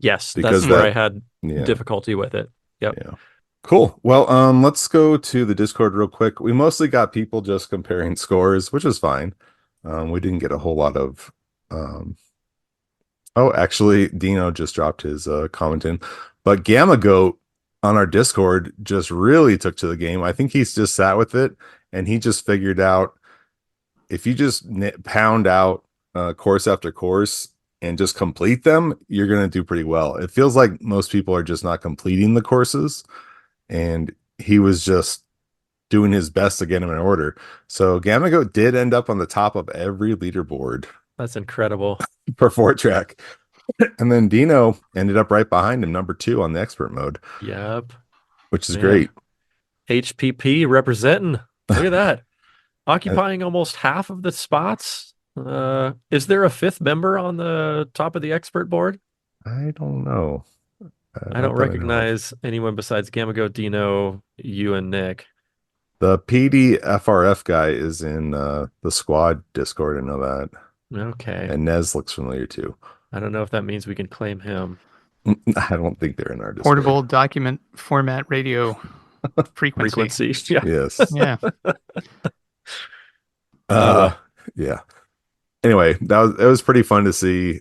Yes, because that's where I had difficulty with it. Yep. Yeah. Cool. Well, let's go to the Discord real quick. We mostly got people just comparing scores, which is fine. We didn't get a whole lot of oh, actually, Dino just dropped his comment in. But Gamma Goat on our Discord just really took to the game. I think he's just sat with it and he just figured out if you just pound out course after course and just complete them, you're going to do pretty well. It feels like most people are just not completing the courses, and he was just doing his best to get them in order. So Gamma Goat did end up on the top of every leaderboard. That's incredible. For 4-track. And then Dino ended up right behind him, number 2 on the expert mode. Yep. Which is great. HPP representing. Look at that. Occupying almost half of the spots. Is there a 5th member on the top of the expert board? I don't know. I don't recognize anyone besides Gamma Goat, Dino, you, and Nick. The PDFRF guy is in the squad Discord. I know that. Okay. And Nez looks familiar too. I don't know if that means we can claim him. I don't think they're in our Discord. Portable document format radio frequency. Yeah. Yes. Yeah. Yeah. Anyway, it was pretty fun to see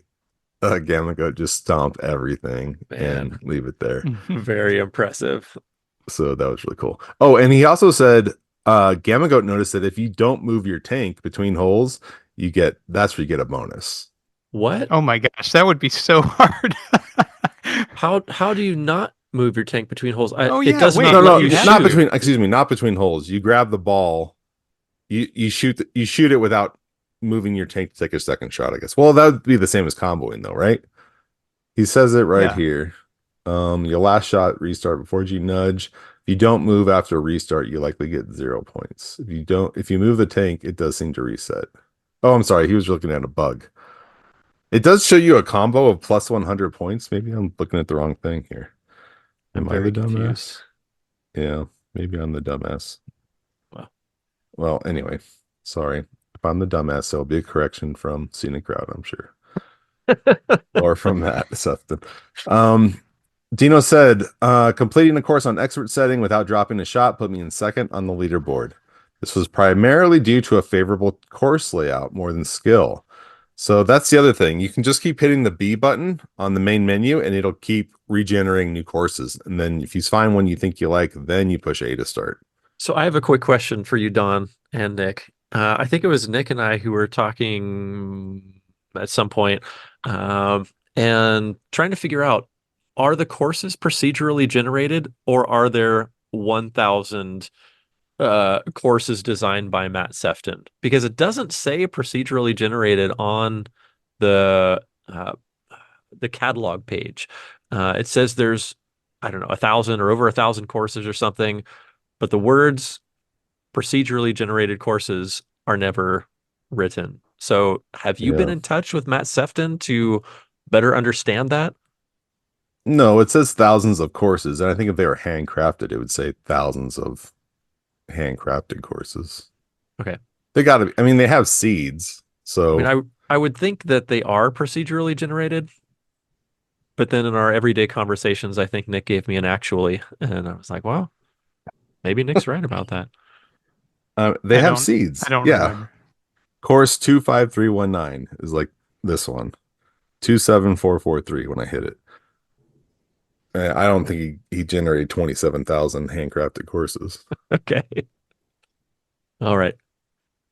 Gamma Goat just stomp everything and leave it there. Very impressive. So that was really cool. Oh, and he also said Gamma Goat noticed that if you don't move your tank between holes, that's where you get a bonus. What? Oh my gosh, that would be so hard. How do you not move your tank between holes? It does wait, not no, let you not shoot. not between holes. You grab the ball, you shoot it without moving your tank to take a second shot, I guess. Well, that would be the same as comboing though, right? He says it right here. Your last shot restart before you nudge. If you don't move after a restart, you likely get 0 points. If you move the tank, it does seem to reset. Oh, I'm sorry. He was looking at a bug. It does show you a combo of plus 100 points. Maybe I'm looking at the wrong thing here. Am I the dumbass? Yeah, maybe I'm the dumbass. Wow. Well, anyway, sorry. If I'm the dumbass, there'll be a correction from Scenic Route, I'm sure. Or from that, something. Dino said, completing the course on expert setting without dropping a shot put me in 2nd on the leaderboard. This was primarily due to a favorable course layout more than skill. So that's the other thing. You can just keep hitting the B button on the main menu and it'll keep regenerating new courses. And then if you find one you think you like, then you push A to start. So I have a quick question for you, Don and Nick. I think it was Nick and I who were talking at some point and trying to figure out, are the courses procedurally generated or are there 1,000 courses designed by Matt Sefton? Because it doesn't say procedurally generated on the catalog page. It says there's, I don't know, 1,000 or over 1,000 courses or something, but the words procedurally generated courses are never written. So have you been in touch with Matt Sefton to better understand that? No, it says thousands of courses. And I think if they were handcrafted, it would say thousands of handcrafted courses. Okay. They got to. I mean, they have seeds, so I mean, I would think that they are procedurally generated, but then in our everyday conversations, I think Nick gave me an actually, and I was like, well, maybe Nick's right about that. they have seeds. I don't Yeah. remember. Course 25319 is like this one. 27443 when I hit it. I don't think he generated 27,000 handcrafted courses. Okay. All right.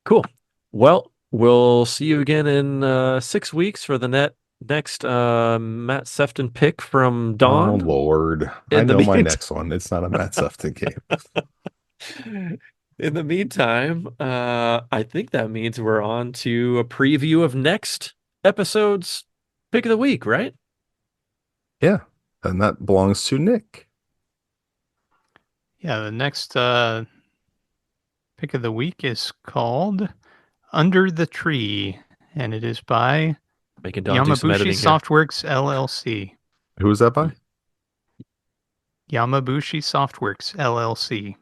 Cool. Well, we'll see you again in 6 weeks for the next Matt Sefton pick from Dawn. Oh, Lord. I know my next one. It's not a Matt Sefton game. In the meantime, I think that means we're on to a preview of next episode's pick of the week, right? Yeah. And that belongs to Nick. Yeah, the next pick of the week is called Under the Tree, and it is by Making Dawn do some Yamabushi editing here. Softworks LLC. Who is that by? Yamabushi Softworks LLC.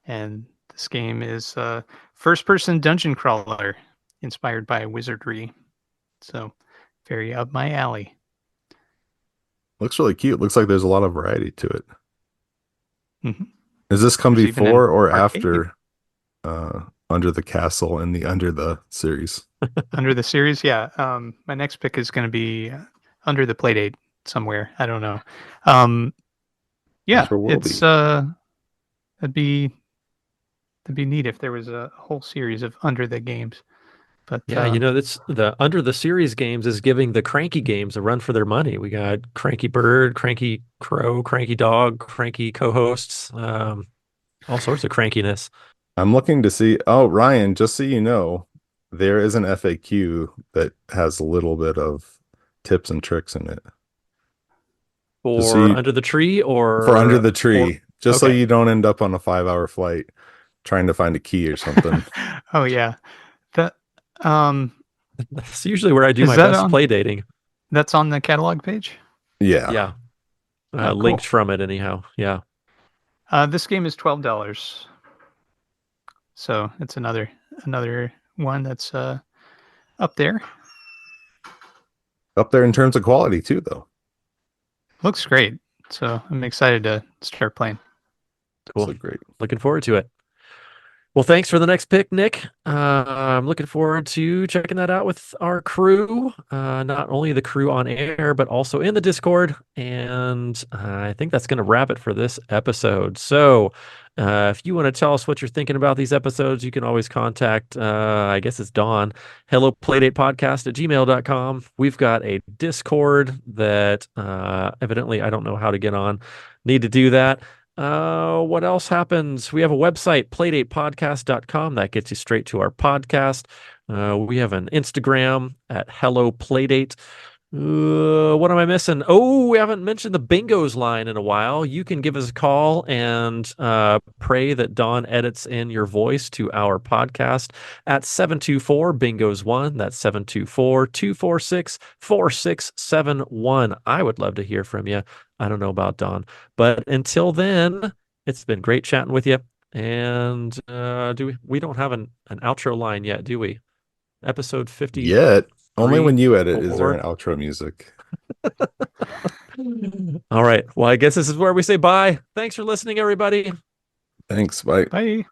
And this game is a first-person dungeon crawler inspired by wizardry. So, very up my alley. Looks really cute. Looks like there's a lot of variety to it. Mm-hmm. Does this come There's even before an or arcade. after Under the Castle and the Under the series? Under the series, yeah. My next pick is going to be Under the Playdate somewhere. I don't know. Yeah, Sure will it's that'd be neat if there was a whole series of Under the games. But Yeah, you know, that's the Under the Series games is giving the Cranky games a run for their money. We got Cranky Bird, Cranky Crow, Cranky Dog, Cranky co-hosts, all sorts of crankiness. I'm looking to see. Oh, Ryan, just so you know, there is an FAQ that has a little bit of tips and tricks in it. For Under the Tree or for Under the Tree, just so okay. you don't end up on a 5-hour flight trying to find a key or something. Oh yeah, that that's usually where I do my best play dating. That's on the catalog page. Yeah. Linked from it anyhow. Yeah. This game is $12, so it's another one that's up there. Up there in terms of quality too, though. Looks great. So I'm excited to start playing. Cool. So great. Looking forward to it. Well, thanks for the next pick, Nick. I'm looking forward to checking that out with our crew, not only the crew on air, but also in the Discord. And I think that's going to wrap it for this episode. So if you want to tell us what you're thinking about these episodes, you can always contact, I guess it's Dawn, Helloplaydatepodcast@gmail.com. We've got a Discord that evidently I don't know how to get on. Need to do that. What else happens? We have a website, playdatepodcast.com. That gets you straight to our podcast. We have an Instagram at Hellopladate. What am I missing? Oh, we haven't mentioned the bingos line in a while. You can give us a call and pray that Dawn edits in your voice to our podcast at 724-BINGOS1. That's 724-246-4671. I would love to hear from you. I don't know about Dawn. But until then, it's been great chatting with you. And we don't have an outro line yet, do we? Episode 50. Yet. Only when you edit is there an outro music. All right. Well, I guess this is where we say bye. Thanks for listening, everybody. Thanks. Bye. Bye.